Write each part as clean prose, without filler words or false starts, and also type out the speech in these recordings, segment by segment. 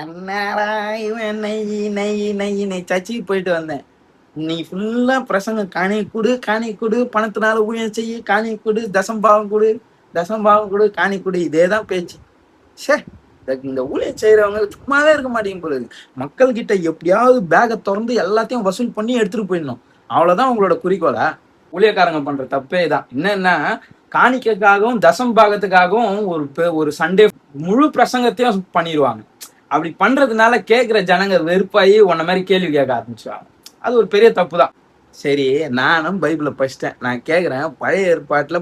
என்னடா இவன் நெய் நெய் நெய் நெய் சர்ச்சுக்கு போயிட்டு வந்தேன். நீ ஃபுல்லா பிரசங்கம் காணி கொடு பணத்தினால ஊழியம் செய்ய காணி கொடு தசம்பாவம் கொடு தசம்பாவம் கொடு காணி கொடு இதேதான் பேச்சு. சே, இந்த ஊழியம் செய்யறவங்க சும்மாவே இருக்க மாட்டேங்க போல இருக்கு. மக்கள் கிட்ட எப்படியாவது பேகை திறந்து எல்லாத்தையும் வசூல் பண்ணி எடுத்துட்டு போயிடணும். அவ்வளவுதான் உங்களோட குறிக்கோளா? ஊழியக்காரங்க பண்ற தப்பே தான். என்னன்னா, காணிக்கைக்காகவும் தசம்பாகத்துக்காகவும் ஒரு சண்டே முழு பிரசங்கத்தையும் பண்ணிடுவாங்க. அப்படி பண்றதுனால கேட்கிற ஜனங்க வெறுப்பாயி உன்ன மாதிரி கேள்வி கேட்க ஆரம்பிச்சுவாங்க. அது ஒரு பெரிய தப்பு தான். சரி, நானும் பைபிளை படிச்சிட்டேன். நான் கேட்குறேன், பழைய ஏற்பாட்டுல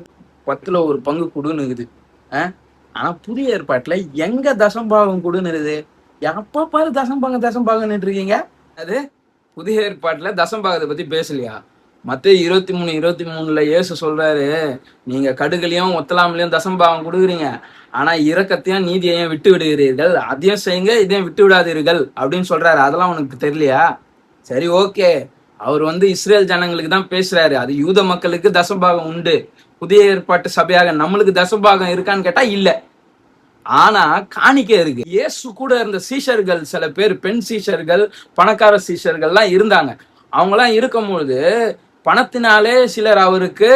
10ல் 1 பங்கு கொடுன்னு இருக்குது. ஆனா புதிய ஏற்பாட்டுல எங்க தசம்பாகம் கொடுன்னு இருக்குது? எப்ப பாரு தசம்பாகம்னு இருக்கீங்க. அது புதிய ஏற்பாட்டுல தசம்பாகத்தை பத்தி பேசலையா? மத்தேயு 23:23 இயேசு சொல்றாரு, நீங்க கடுகுலையும் ஒத்தலாமலையும் தசம்பாகம் கொடுக்குறீங்க, ஆனா இரக்கத்தையும் நீதியையும் விட்டு விடுகிறீர்கள். அதையும் செய்யுங்க, இதையும் விட்டு விடாதீர்கள் அப்படின்னு சொல்றாரு. அதெல்லாம் உனக்கு தெரியலையா? சரி, ஓகே. அவர் இஸ்ரேல் ஜனங்களுக்கு தான் பேசுறாரு. அது யூத மக்களுக்கு தசம்பாகம் உண்டு. புதிய ஏற்பாட்டு சபையாக நம்மளுக்கு தசம்பாகம் இருக்கான்னு கேட்டா இல்ல. ஆனா காணிக்கை இருக்கு. இயேசு கூட இருந்த சீஷர்கள், சில பேர் பெண் சீஷர்கள், பணக்கார சீஷர்கள்லாம் இருந்தாங்க. அவங்களாம் இருக்கும்பொழுது பணத்தினாலே சிலர் அவருக்கு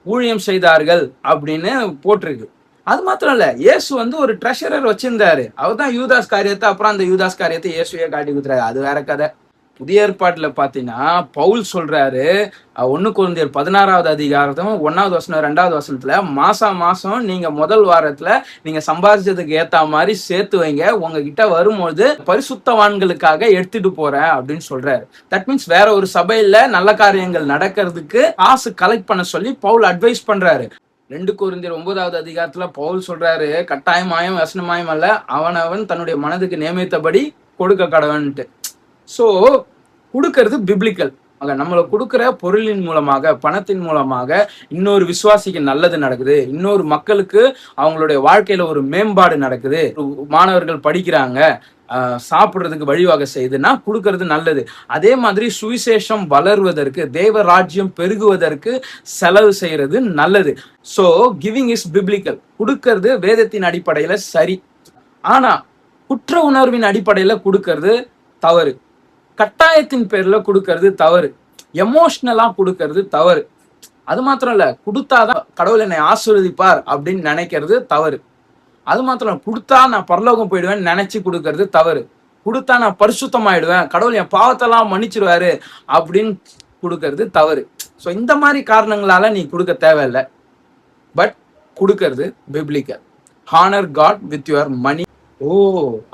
ஊழியம் செய்தார்கள் அப்படின்னு போட்டிருக்கு. அது மாத்திரம் இல்ல, இயேசு ஒரு ட்ரெஷரர் வச்சிருந்தாரு. அவர் தான் யூதாஸ் காரியத்தை, அப்புறம் அந்த யூதாஸ் காரியத்தை இயேசுவே காட்டி கொடுத்துறாரு. அது வேற கதை. புதிய ஏற்பாட்டுல பாத்தீங்கன்னா பவுல் சொல்றாரு, 1 கொரிந்தியர் 16வது அதிகாரம் 1வது வசனம் 2வது வசனத்துல, மாசம் நீங்க முதல் வாரத்துல நீங்க சம்பாதிச்சதுக்கு ஏத்த மாதிரி சேர்த்து வைங்க, உங்ககிட்ட வரும்போது பரிசுத்தவான்களுக்காக எடுத்துட்டு போறேன் அப்படின்னு சொல்றாரு. தட் மீன்ஸ் வேற ஒரு சபையில நல்ல காரியங்கள் நடக்கிறதுக்கு காசு கலெக்ட் பண்ண சொல்லி பவுல் அட்வைஸ் பண்றாரு. 2 கொரிந்தியர் 9வது அதிகாரத்துல பவுல் சொல்றாரு, கட்டாயமாயும் வசனமாயும் அல்ல, அவனவன் தன்னுடைய மனதுக்கு நியமித்தபடி கொடுக்க கடவன்ட்டு. ஸோ கொடுக்கறது பிப்ளிக்கல். நம்மளை கொடுக்குற பொருளின் மூலமாக, பணத்தின் மூலமாக இன்னொரு விசுவாசிக்கு நல்லது நடக்குது, இன்னொரு மக்களுக்கு அவங்களுடைய வாழ்க்கையில ஒரு மேம்பாடு நடக்குது, மாணவர்கள் படிக்கிறாங்க, சாப்பிட்றதுக்கு வழிவகை செய்யுதுன்னா கொடுக்கறது நல்லது. அதே மாதிரி சுவிசேஷம் வளர்வதற்கு, தேவ ராஜ்யம் பெருகுவதற்கு செலவு செய்யறது நல்லது. So giving is biblical. கொடுக்கறது வேதத்தின் அடிப்படையில சரி. ஆனா குற்ற உணர்வின் அடிப்படையில கொடுக்கறது தவறு. கட்டாயத்தின் பேர்ல கொடுக்கறது தவறு. எமோஷனலா கொடுக்கறது தவறு. அது மாத்திரம் இல்ல, கொடுத்தாதான் கடவுள் என்னை ஆசீர்வதிப்பார் அப்படின்னு நினைக்கிறது தவறு. அது மாத்திரம் இல்ல, கொடுத்தா நான் பரலோகம் போயிடுவேன் நினைச்சு கொடுக்கறது தவறு. கொடுத்தா நான் பரிசுத்தமாயிடுவேன், கடவுள் என் பாவத்தெல்லாம் மன்னிச்சிருவாரு அப்படின்னு கொடுக்கறது தவறு. ஸோ இந்த மாதிரி காரணங்களால நீ கொடுக்க தேவையில்லை. பட் கொடுக்கறது biblical. Honour God with your money. Oh,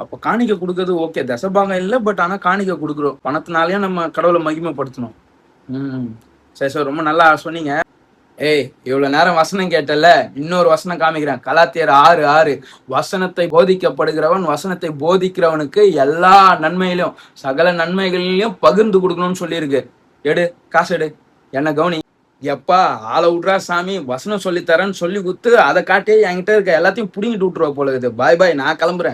அப்ப காணிக்கை கொடுக்கறது ஓகே, தசபாகம் இல்லை. பட் ஆனா காணிக்கை கொடுக்குறோம், பணத்தினாலேயே நம்ம கடவுளை மகிமைப்படுத்தணும். சரி, ரொம்ப நல்லா சொன்னீங்க. ஏய், இவ்வளவு நேரம் வசனம் கேட்டல, இன்னொரு வசனம் காமிக்கிறேன். கலாத்தியர் 6:6, வசனத்தை போதிக்கப்படுகிறவன் வசனத்தை போதிக்கிறவனுக்கு எல்லா நன்மையிலும் சகல நன்மைகளிலும் பகிர்ந்து கொடுக்கணும்னு சொல்லியிருக்கு. எடு, காசு எடு, என்ன கவனி. எப்பா ஆளை விட்றா சாமி, வசனம் சொல்லித்தரேன்னு சொல்லி குத்து அதை காட்டி என்கிட்ட இருக்க எல்லாத்தையும் புடிங்கிட்டு விட்டுருவா போல இருக்குது. பாய் பாய், நான் கிளம்புறேன்.